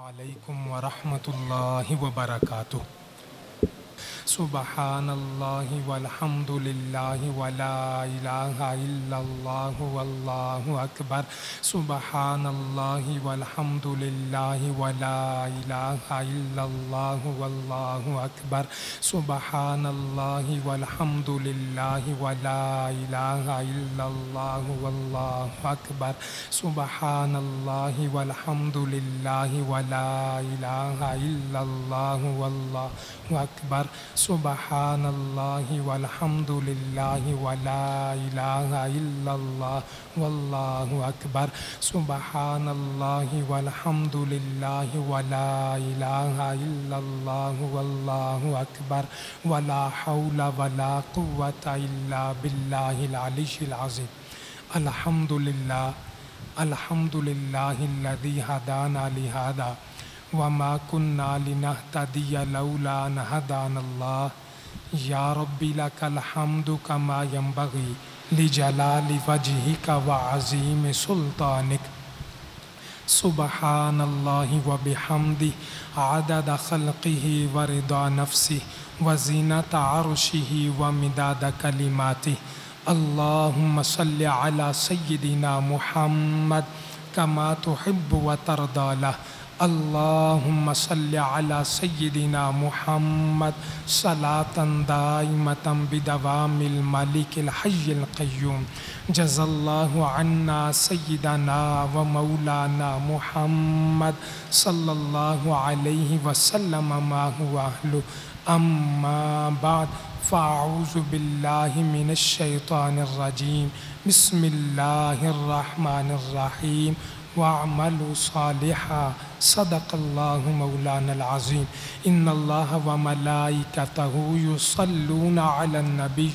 علیکم ورحمۃ اللہ وبرکاتہ۔ سبحان اللہ والحمد للہ ولا الہ الا اللہ واللہ اکبر۔ سبحان اللہ والحمد للہ ولا الہ الا اللہ واللہ اکبر۔ سبحان اللہ والحمد للہ ولا الہ الا اللہ واللہ اکبر۔ سبحان اللہ والحمد للہ ولا الہ الا اللہ واللہ اکبر۔ سبحان اللہ والحمد للہ ولا الہ الا اللہ واللہ اکبر۔ سبحان اللہ والحمد للہ ولا الہ الا اللہ واللہ اکبر، ولا حول ولا قوة الا باللہ العلی العظیم۔ الحمد للہ الذی ہدانا لہذا وما كنا لنهتدي لولا ان هدانا اللہ۔ یا ربی لک الحمد کما ينبغی لجلال وجهک وعظیم سلطانک۔ سبحان اللہ وبحمدہ عدد خلقہ ورضا نفسہ وزینۃ عرشہ ومداد کلماتہ۔ اللہم صل علی سیدنا محمد کما تحب وترضی لہ۔ اللہم صل علی سیدنا محمد صلاۃ دائمۃ بدوام الملک الحی القیوم۔ جزا اللہ عنا سیدنا و مولانا محمد صلی اللہ علیہ وسلم ما هو اہلہ۔ اما بعد فاعوذ باللہ من الشیطان الرجیم۔ بسم اللہ الرحمن الرحیم۔ وَاعْمَلُوا صَالِحًا صدق اللہ مولانا العظیم۔ ان اللہ وملائکتہ یصلون علی النبی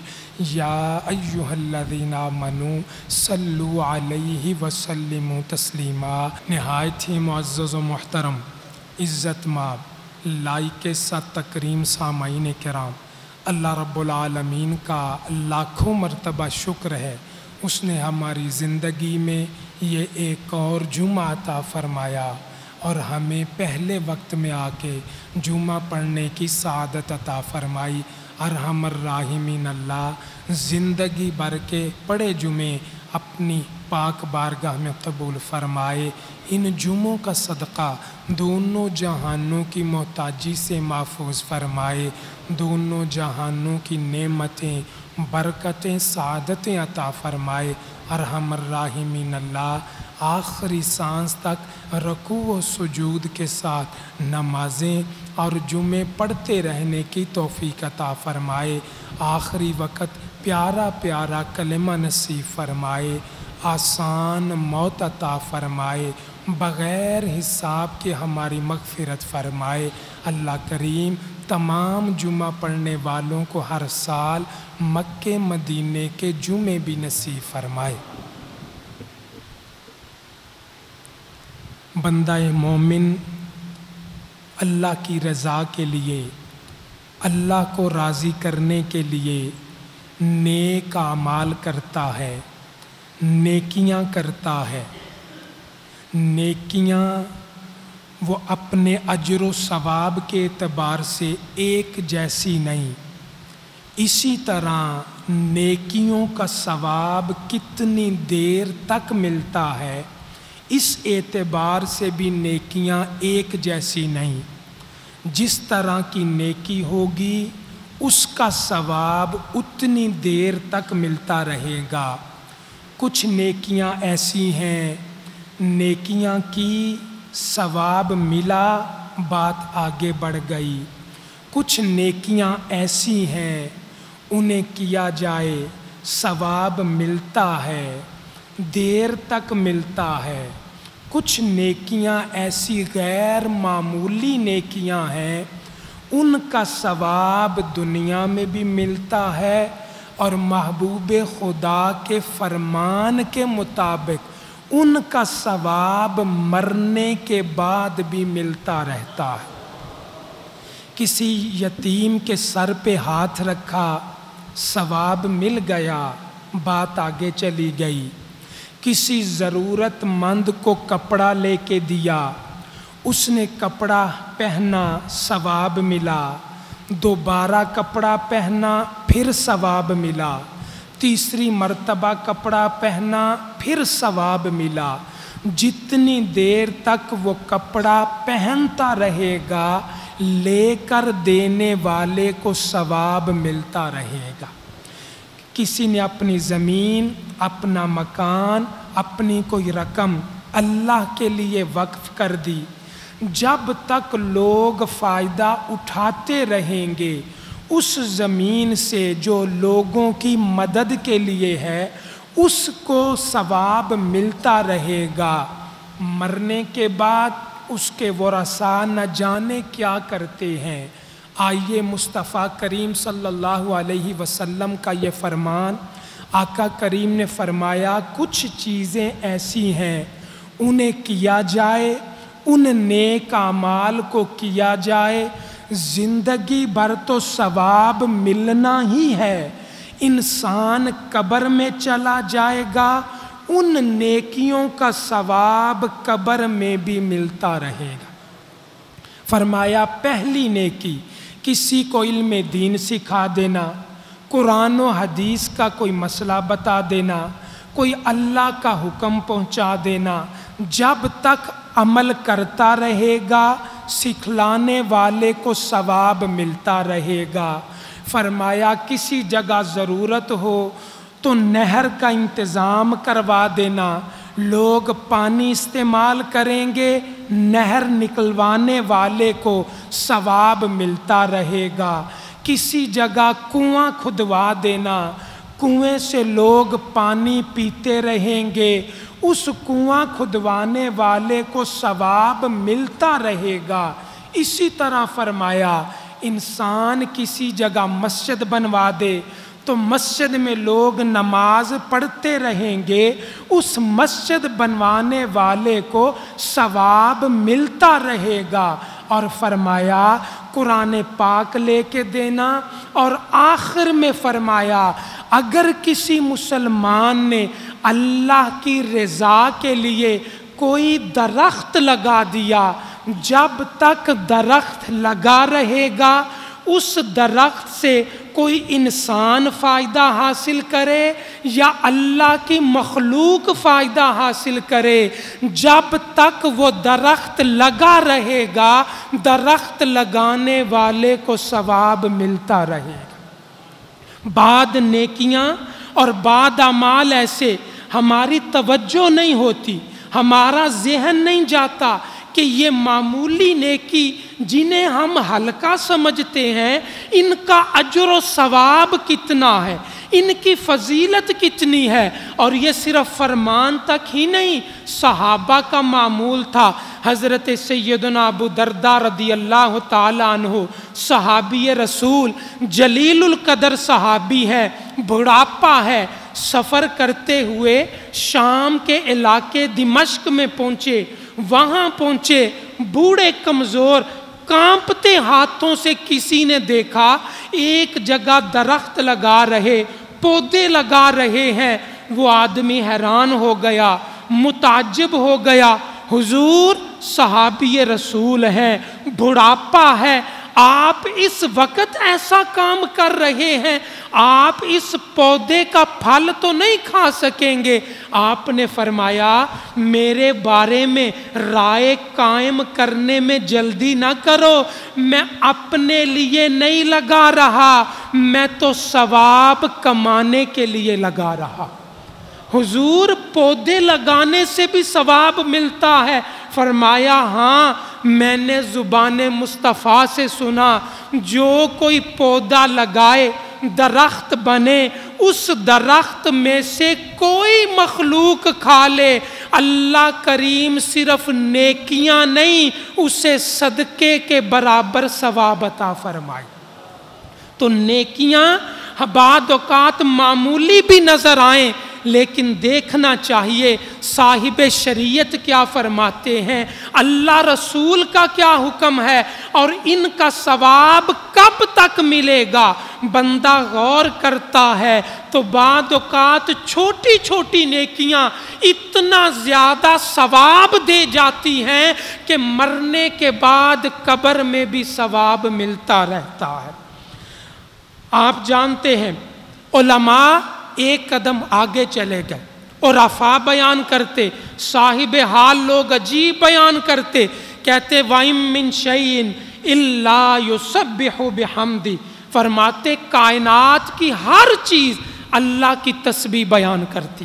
یا ایہا الذین آمنوا صلوا علیہ وسلموا تسلیما۔ نہایت ہی معزز و محترم، عزت مآب، لائق ست تکریم سامعین کرام، اللہ رب العالمین کا لاکھوں مرتبہ شکر ہے، اس نے ہماری زندگی میں یہ ایک اور جمعہ عطا فرمایا اور ہمیں پہلے وقت میں آ کے جمعہ پڑھنے کی سعادت عطا فرمائی۔ ارحم الراحمین اللہ زندگی بھر کے پڑھے جمعے اپنی پاک بارگاہ میں قبول فرمائے۔ ان جمعوں کا صدقہ دونوں جہانوں کی محتاجی سے محفوظ فرمائے، دونوں جہانوں کی نعمتیں، برکتیں، سعادتیں عطا فرمائے۔ ارحم الراحمین اللہ آخری سانس تک رکوع و سجود کے ساتھ نمازیں اور جمعے پڑھتے رہنے کی توفیق عطا فرمائے۔ آخری وقت پیارا پیارا کلمہ نصیب فرمائے، آسان موت عطا فرمائے، بغیر حساب کے ہماری مغفرت فرمائے۔ اللہ کریم تمام جمعہ پڑھنے والوں کو ہر سال مکے مدینے کے جمعے بھی نصیب فرمائے۔ بندہ مومن اللہ کی رضا کے لیے، اللہ کو راضی کرنے کے لیے نیک اعمال کرتا ہے، نیکیاں کرتا ہے۔ نیکیاں وہ اپنے اجر و ثواب کے اعتبار سے ایک جیسی نہیں، اسی طرح نیکیوں کا ثواب کتنی دیر تک ملتا ہے اس اعتبار سے بھی نیکیاں ایک جیسی نہیں۔ جس طرح کی نیکی ہوگی اس کا ثواب اتنی دیر تک ملتا رہے گا۔ کچھ نیکیاں ایسی ہیں، نیکیاں کی ثواب ملا، بات آگے بڑھ گئی۔ کچھ نیکیاں ایسی ہیں انہیں کیا جائے ثواب ملتا ہے، دیر تک ملتا ہے۔ کچھ نیکیاں ایسی غیر معمولی نیکیاں ہیں، ان کا ثواب دنیا میں بھی ملتا ہے اور محبوب خدا کے فرمان کے مطابق ان کا ثواب مرنے کے بعد بھی ملتا رہتا ہے۔ کسی یتیم کے سر پہ ہاتھ رکھا، ثواب مل گیا، بات آگے چلی گئی۔ کسی ضرورت مند کو کپڑا لے کے دیا، اس نے کپڑا پہنا ثواب ملا، دوبارہ کپڑا پہنا پھر ثواب ملا، تیسری مرتبہ کپڑا پہنا پھر ثواب ملا۔ جتنی دیر تک وہ کپڑا پہنتا رہے گا لے کر دینے والے کو ثواب ملتا رہے گا۔ کسی نے اپنی زمین، اپنا مکان، اپنی کوئی رقم اللہ کے لیے وقف کر دی، جب تک لوگ فائدہ اٹھاتے رہیں گے اس زمین سے جو لوگوں کی مدد کے لیے ہے اس کو ثواب ملتا رہے گا۔ مرنے کے بعد اس کے ورثاء نہ جانے کیا کرتے ہیں۔ آئیے مصطفیٰ کریم صلی اللہ علیہ وسلم کا یہ فرمان، آقا کریم نے فرمایا کچھ چیزیں ایسی ہیں انہیں کیا جائے، ان نیک اعمال کو کیا جائے، زندگی بھر تو ثواب ملنا ہی ہے۔ انسان قبر میں چلا جائے گا ان نیکیوں کا ثواب قبر میں بھی ملتا رہے گا۔ فرمایا پہلی نیکی کسی کو علم دین سکھا دینا، قرآن و حدیث کا کوئی مسئلہ بتا دینا، کوئی اللہ کا حکم پہنچا دینا۔ جب تک عمل کرتا رہے گا سکھلانے والے کو ثواب ملتا رہے گا۔ فرمایا کسی جگہ ضرورت ہو تو نہر کا انتظام کروا دینا، لوگ پانی استعمال کریں گے، نہر نکلوانے والے کو ثواب ملتا رہے گا۔ کسی جگہ کنواں کھدوا دینا، کنویں سے لوگ پانی پیتے رہیں گے، اس کنواں کھدوانے والے کو ثواب ملتا رہے گا۔ اسی طرح فرمایا انسان کسی جگہ مسجد بنوا دے تو مسجد میں لوگ نماز پڑھتے رہیں گے، اس مسجد بنوانے والے کو ثواب ملتا رہے گا۔ اور فرمایا قرآن پاک لے کے دینا، اور آخر میں فرمایا اگر کسی مسلمان نے اللہ کی رضا کے لیے کوئی درخت لگا دیا، جب تک درخت لگا رہے گا اس درخت سے کوئی انسان فائدہ حاصل کرے یا اللہ کی مخلوق فائدہ حاصل کرے، جب تک وہ درخت لگا رہے گا درخت لگانے والے کو ثواب ملتا رہے گا۔ بعد نیکیاں اور بعد اعمال ایسے ہماری توجہ نہیں ہوتی، ہمارا ذہن نہیں جاتا کہ یہ معمولی نیکی جنہیں ہم ہلکا سمجھتے ہیں ان کا اجر و ثواب کتنا ہے، ان کی فضیلت کتنی ہے۔ اور یہ صرف فرمان تک ہی نہیں، صحابہ کا معمول تھا۔ حضرت سیدنا ابو درداء رضی اللہ تعالیٰ عنہ صحابی رسول، جلیل القدر صحابی ہے، بڑھاپا ہے، سفر کرتے ہوئے شام کے علاقے دمشق میں پہنچے، وہاں پہنچے بوڑھے کمزور کانپتے ہاتھوں سے کسی نے دیکھا ایک جگہ درخت لگا رہے، پودے لگا رہے ہیں۔ وہ آدمی حیران ہو گیا، متعجب ہو گیا، حضور صحابی رسول ہیں، بڑھاپا ہے، آپ اس وقت ایسا کام کر رہے ہیں، آپ اس پودے کا پھل تو نہیں کھا سکیں گے۔ آپ نے فرمایا میرے بارے میں رائے قائم کرنے میں جلدی نہ کرو، میں اپنے لیے نہیں لگا رہا، میں تو ثواب کمانے کے لیے لگا رہا۔ حضور پودے لگانے سے بھی ثواب ملتا ہے؟ فرمایا ہاں، میں نے زبان مصطفیٰ سے سنا جو کوئی پودا لگائے درخت بنے، اس درخت میں سے کوئی مخلوق کھا لے، اللہ کریم صرف نیکیاں نہیں اسے صدقے کے برابر ثواب عطا فرمائے۔ تو نیکیاں بعض اوقات معمولی بھی نظر آئیں لیکن دیکھنا چاہیے صاحب شریعت کیا فرماتے ہیں، اللہ رسول کا کیا حکم ہے، اور ان کا ثواب کب تک ملے گا۔ بندہ غور کرتا ہے تو بعض اوقات چھوٹی چھوٹی نیکیاں اتنا زیادہ ثواب دے جاتی ہیں کہ مرنے کے بعد قبر میں بھی ثواب ملتا رہتا ہے۔ آپ جانتے ہیں علماء ایک قدم آگے چلے گئے اور عفا بیان کرتے، صاحب حال لوگ عجیب بیان کرتے، کہتے وَإِن مِّن شَيْءٍ إِلَّا يُسَبِّحُ بِحَمْدِهِ، فرماتے کائنات کی ہر چیز اللہ کی تسبیح بیان کرتی،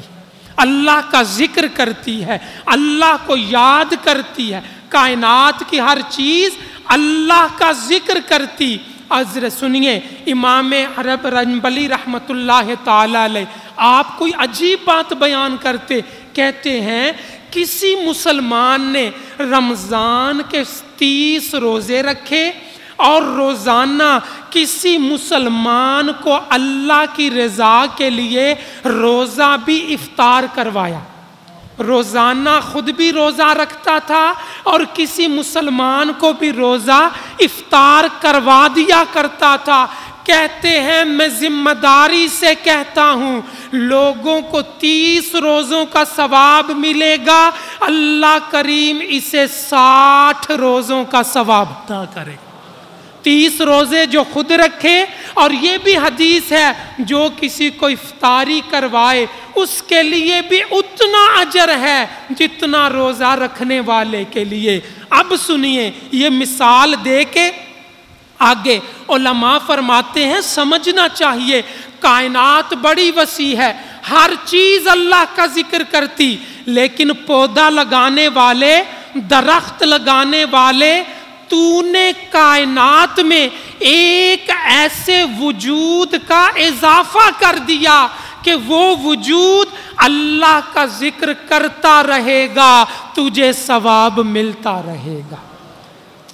اللہ کا ذکر کرتی ہے، اللہ کو یاد کرتی ہے، کائنات کی ہر چیز اللہ کا ذکر کرتی۔ حضرت سنیے امام عرب رنبلی رحمۃ اللہ تعالی علیہ، آپ کوئی عجیب بات بیان کرتے، کہتے ہیں کسی مسلمان نے رمضان کے 30 روزے رکھے اور روزانہ کسی مسلمان کو اللہ کی رضا کے لیے روزہ بھی افطار کروایا، روزانہ خود بھی روزہ رکھتا تھا اور کسی مسلمان کو بھی روزہ افطار کروا دیا کرتا تھا، کہتے ہیں میں ذمہ داری سے کہتا ہوں لوگوں کو 30 روزوں کا ثواب ملے گا، اللہ کریم اسے 60 روزوں کا ثواب عطا کرے۔ 30 روزے جو خود رکھے، اور یہ بھی حدیث ہے جو کسی کو افطاری کروائے اس کے لیے بھی اتنا اجر ہے جتنا روزہ رکھنے والے کے لیے۔ اب سنیے یہ مثال دے کے آگے علماء فرماتے ہیں سمجھنا چاہیے کائنات بڑی وسیع ہے، ہر چیز اللہ کا ذکر کرتی، لیکن پودا لگانے والے، درخت لگانے والے، تو نے کائنات میں ایک ایسے وجود کا اضافہ کر دیا کہ وہ وجود اللہ کا ذکر کرتا رہے گا، تجھے ثواب ملتا رہے گا۔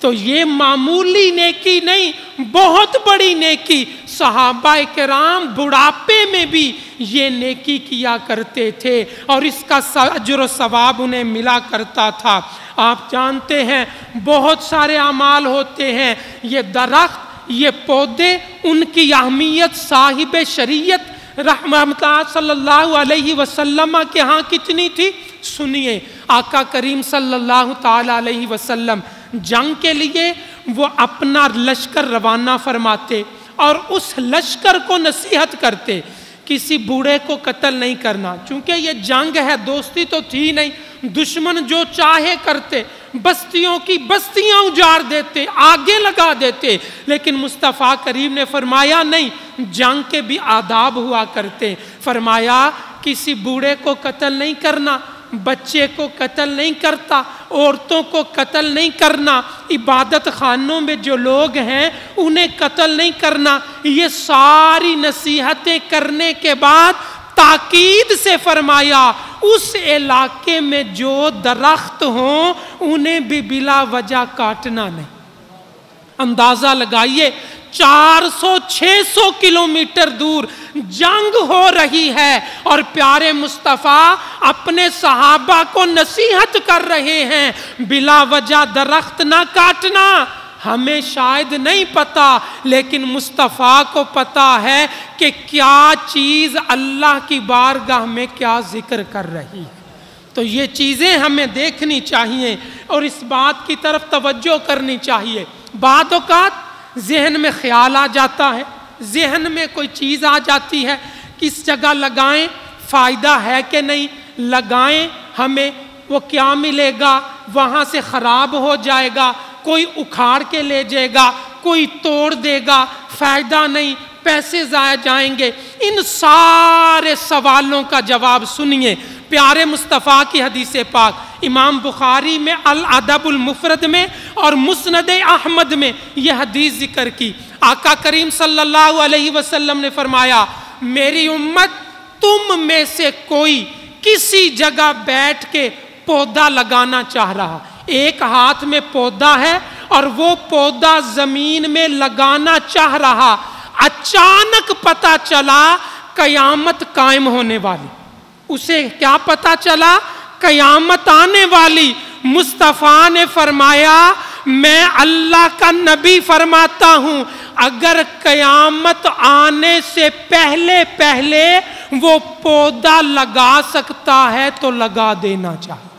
تو یہ معمولی نیکی نہیں، بہت بڑی نیکی۔ صحابہ کرام بڑھاپے میں بھی یہ نیکی کیا کرتے تھے اور اس کا اجر و ثواب انہیں ملا کرتا تھا۔ آپ جانتے ہیں بہت سارے اعمال ہوتے ہیں، یہ درخت، یہ پودے، ان کی اہمیت صاحب شریعت رحمت اللہ صلی اللہ علیہ وسلم کے ہاں کتنی تھی؟ سنیے آقا کریم صلی اللہ تعالی علیہ وسلم جنگ کے لیے وہ اپنا لشکر روانہ فرماتے اور اس لشکر کو نصیحت کرتے کسی بوڑھے کو قتل نہیں کرنا، چونکہ یہ جنگ ہے، دوستی تو تھی نہیں، دشمن جو چاہے کرتے، بستیوں کی بستیاں اجاڑ دیتے، آگے لگا دیتے، لیکن مصطفیٰ کریم نے فرمایا نہیں، جنگ کے بھی آداب ہوا کرتے۔ فرمایا کسی بوڑھے کو قتل نہیں کرنا، بچے کو قتل نہیں کرتا، عورتوں کو قتل نہیں کرنا، عبادت خانوں میں جو لوگ ہیں انہیں قتل نہیں کرنا۔ یہ ساری نصیحتیں کرنے کے بعد تاکید سے فرمایا اس علاقے میں جو درخت ہوں انہیں بھی بلا وجہ کاٹنا نہیں۔ اندازہ لگائیے 400-600 کلومیٹر دور جنگ ہو رہی ہے اور پیارے مصطفیٰ اپنے صحابہ کو نصیحت کر رہے ہیں بلا وجہ درخت نہ کاٹنا۔ ہمیں شاید نہیں پتا لیکن مصطفیٰ کو پتا ہے کہ کیا چیز اللہ کی بارگاہ میں کیا ذکر کر رہی ہے۔ تو یہ چیزیں ہمیں دیکھنی چاہیے اور اس بات کی طرف توجہ کرنی چاہیے۔ بعض اوقات ذہن میں خیال آ جاتا ہے، ذہن میں کوئی چیز آ جاتی ہے، کس جگہ لگائیں، فائدہ ہے کہ نہیں، لگائیں، ہمیں وہ کیا ملے گا، وہاں سے خراب ہو جائے گا، کوئی اکھاڑ کے لے جائے گا، کوئی توڑ دے گا، فائدہ نہیں، پیسے ضائع جائیں گے۔ ان سارے سوالوں کا جواب سنیے پیارے مصطفیٰ کی حدیث پاک، امام بخاری میں الادب المفرد میں اور مسند احمد میں یہ حدیث ذکر کی۔ آقا کریم صلی اللہ علیہ وسلم نے فرمایا میری امت تم میں سے کوئی کسی جگہ بیٹھ کے پودا لگانا چاہ رہا، ایک ہاتھ میں پودا ہے اور وہ پودا زمین میں لگانا چاہ رہا، اچانک پتہ چلا قیامت قائم ہونے والی، اسے کیا پتا چلا؟ قیامت آنے والی۔ مصطفیٰ نے فرمایا میں اللہ کا نبی فرماتا ہوں اگر قیامت آنے سے پہلے پہلے وہ پودا لگا سکتا ہے تو لگا دینا چاہیے۔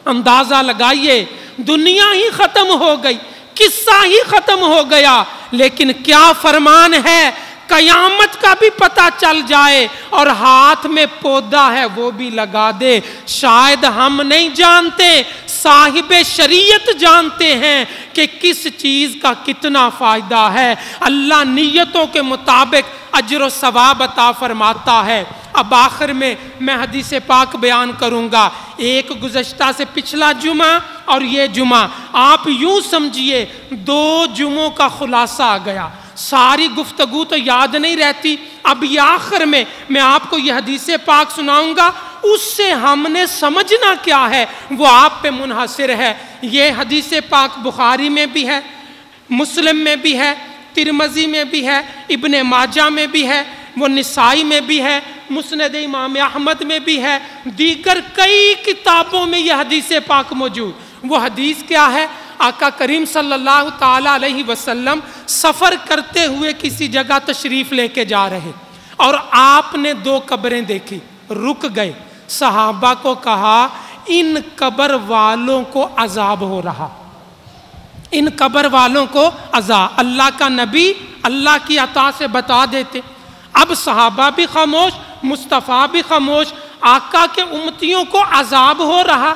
اندازہ لگائیے، دنیا ہی ختم ہو گئی، قصہ ہی ختم ہو گیا، لیکن کیا فرمان ہے؟ قیامت کا بھی پتہ چل جائے اور ہاتھ میں پودا ہے وہ بھی لگا دے۔ شاید ہم نہیں جانتے، صاحب شریعت جانتے ہیں کہ کس چیز کا کتنا فائدہ ہے۔ اللہ نیتوں کے مطابق اجر و ثواب عطا فرماتا ہے۔ اب آخر میں حدیث پاک بیان کروں گا، ایک گزشتہ سے پچھلا جمعہ اور یہ جمعہ، آپ یوں سمجھیے 2 جمعوں کا خلاصہ آ گیا۔ ساری گفتگو تو یاد نہیں رہتی، اب یہ آخر میں آپ کو یہ حدیث پاک سناؤں گا، اس سے ہم نے سمجھنا کیا ہے وہ آپ پہ منحصر ہے۔ یہ حدیث پاک بخاری میں بھی ہے، مسلم میں بھی ہے، ترمذی میں بھی ہے، ابن ماجہ میں بھی ہے، وہ نسائی میں بھی ہے، مسند امام احمد میں بھی ہے، دیگر کئی کتابوں میں یہ حدیث پاک موجود۔ وہ حدیث کیا ہے؟ آقا کریم صلی اللہ تعالیٰ علیہ وسلم سفر کرتے ہوئے کسی جگہ تشریف لے کے جا رہے اور آپ نے 2 قبریں دیکھی، رک گئے، صحابہ کو کہا ان قبر والوں کو عذاب ہو رہا، ان قبر والوں کو عذاب۔ اللہ کا نبی اللہ کی عطا سے بتا دیتے۔ اب صحابہ بھی خاموش، مصطفیٰ بھی خاموش، آقا کے امتیوں کو عذاب ہو رہا۔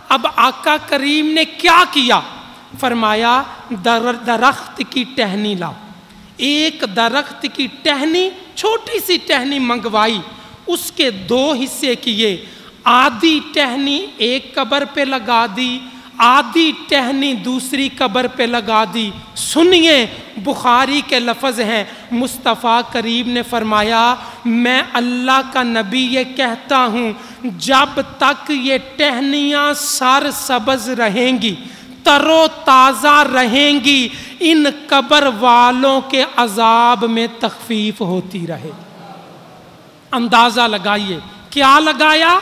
اب آقا کریم نے کیا کیا؟ فرمایا درخت کی ٹہنی لاؤ۔ ایک درخت کی ٹہنی، چھوٹی سی ٹہنی منگوائی، اس کے 2 حصے کیے، آدھی ٹہنی ایک قبر پہ لگا دی، آدھی ٹہنی دوسری قبر پہ لگا دی۔ سنیے بخاری کے لفظ ہیں، مصطفیٰ کریم نے فرمایا میں اللہ کا نبی یہ کہتا ہوں جب تک یہ ٹہنیاں سر سبز رہیں گی، تر و تازہ رہیں گی، ان قبر والوں کے عذاب میں تخفیف ہوتی رہے۔ اندازہ لگائیے، کیا لگایا؟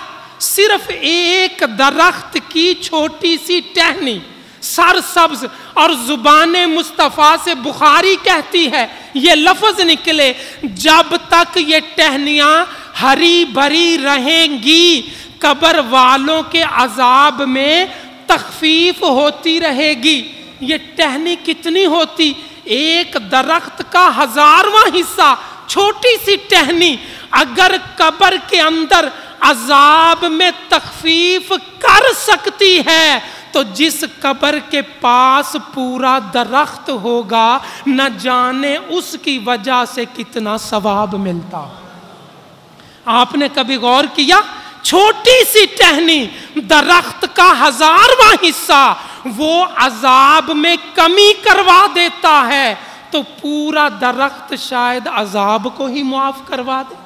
صرف ایک درخت کی چھوٹی سی ٹہنی، سر سبز، اور زبان مصطفیٰ سے بخاری کہتی ہے، یہ لفظ نکلے جب تک یہ ٹہنیاں ہری بھری رہیں گی قبر والوں کے عذاب میں تخفیف ہوتی رہے گی۔ یہ ٹہنی کتنی ہوتی؟ ایک درخت کا 1000واں حصہ، چھوٹی سی ٹہنی اگر قبر کے اندر عذاب میں تخفیف کر سکتی ہے تو جس قبر کے پاس پورا درخت ہوگا نہ جانے اس کی وجہ سے کتنا ثواب ملتا۔ آپ نے کبھی غور کیا؟ چھوٹی سی ٹہنی، درخت کا 1000واں حصہ وہ عذاب میں کمی کروا دیتا ہے تو پورا درخت شاید عذاب کو ہی معاف کروا دے۔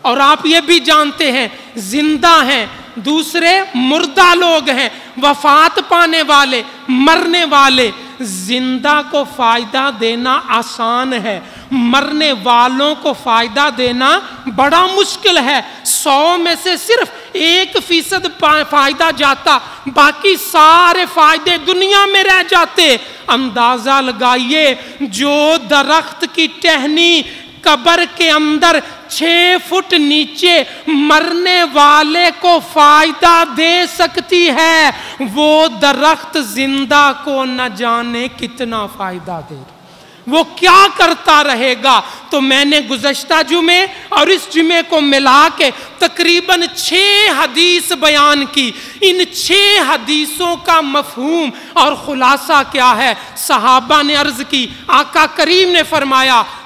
اور آپ یہ بھی جانتے ہیں زندہ ہیں، دوسرے مردہ لوگ ہیں، وفات پانے والے، مرنے والے۔ زندہ کو فائدہ دینا آسان ہے، مرنے والوں کو فائدہ دینا بڑا مشکل ہے۔ 100 میں سے صرف 1% فائدہ جاتا، باقی سارے فائدے دنیا میں رہ جاتے۔ اندازہ لگائیے جو درخت کی ٹہنی قبر کے اندر 6 فٹ نیچے مرنے والے کو فائدہ دے سکتی ہے، وہ درخت زندہ کو نہ جانے کتنا فائدہ دے گا، وہ کیا کرتا رہے گا۔ تو میں نے گزشتہ جمعے اور اس جمعے کو ملا کے تقریباً 6 حدیث بیان کی۔ ان 6 حدیثوں کا مفہوم اور خلاصہ کیا ہے؟ صحابہ نے عرض کی، آقا کریم نے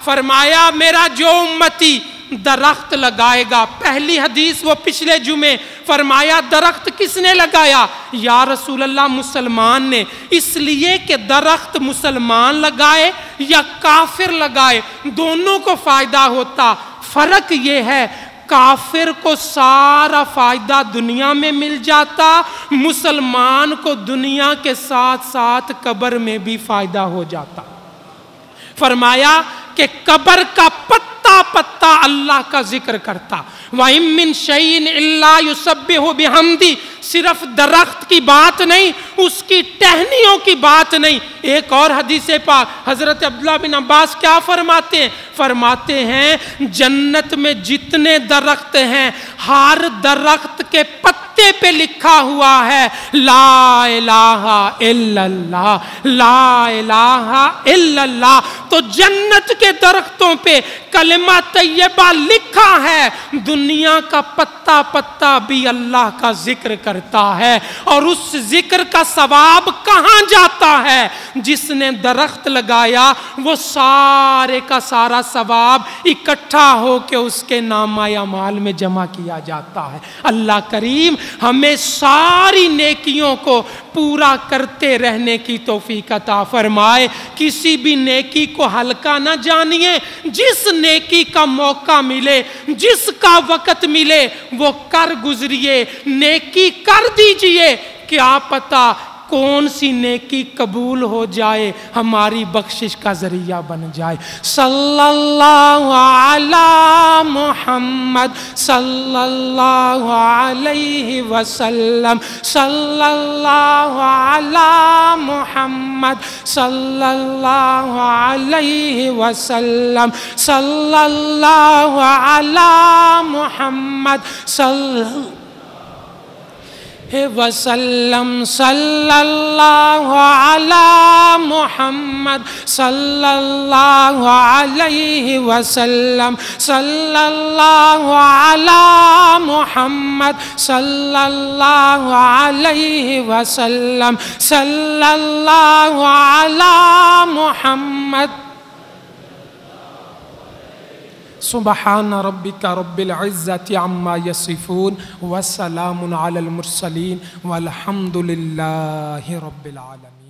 فرمایا میرا جو امتی درخت لگائے گا، پہلی حدیث وہ پچھلے جمعے فرمایا درخت کس نے لگایا؟ یا رسول اللہ مسلمان نے۔ اس لیے کہ درخت مسلمان لگائے یا کافر لگائے دونوں کو فائدہ ہوتا۔ فرق یہ ہے کافر کو سارا فائدہ دنیا میں مل جاتا، مسلمان کو دنیا کے ساتھ ساتھ قبر میں بھی فائدہ ہو جاتا۔ فرمایا کہ قبر کا پتھر پتا پتا اللہ کا ذکر کرتا۔ وَإِن مِّن شَيْءٍ إِلَّا يُسَبِّحُ بِحَمْدِهِ، صرف درخت کی بات نہیں، اس کی ٹہنیوں کی بات نہیں۔ ایک اور حدیث پاک حضرت عبداللہ بن عباس کیا فرماتے ہیں؟ فرماتے ہیں جنت میں جتنے درخت ہیں ہر درخت کے پتے پہ لکھا ہوا ہے لا الہ الا اللہ، لا الہ الا اللہ۔ تو جنت کے درختوں پہ کلمہ طیبہ لکھا ہے، دنیا کا پتا پتا بھی اللہ کا ذکر کرتا ہے، اور اس ذکر کا ثواب کہاں جاتا ہے؟ جس نے درخت لگایا وہ سارے کا سارا ثواب اکٹھا ہو کے اس کے نامہ اعمال میں جمع کیا جاتا ہے۔ اللہ کریم ہمیں ساری نیکیوں کو پورا کرتے رہنے کی توفیق عطا فرمائے۔ کسی بھی نیکی کو ہلکا نہ جانیے، جس نیکی کا موقع ملے، جس کا وقت ملے وہ کر گزریے، نیکی کر دیجئے، کیا پتہ کون سی نیکی قبول ہو جائے، ہماری بخشش کا ذریعہ بن جائے۔ صلی اللہ علی محمد صلی اللہ علیہ وسلم، صلی اللہ علی محمد صلی اللہ علیہ وسلم، صلی اللہ علی محمد صلی وسلم، صلی اللہ علی محمد صلی اللہ علیہ وسلم، صلی اللہ علی محمد صلی اللہ علیہ وسلم، صلی اللہ علی محمد۔ سبحان ربک رب العزت عما یصفون وسلام علی المرسلین والحمد للہ رب العالمین۔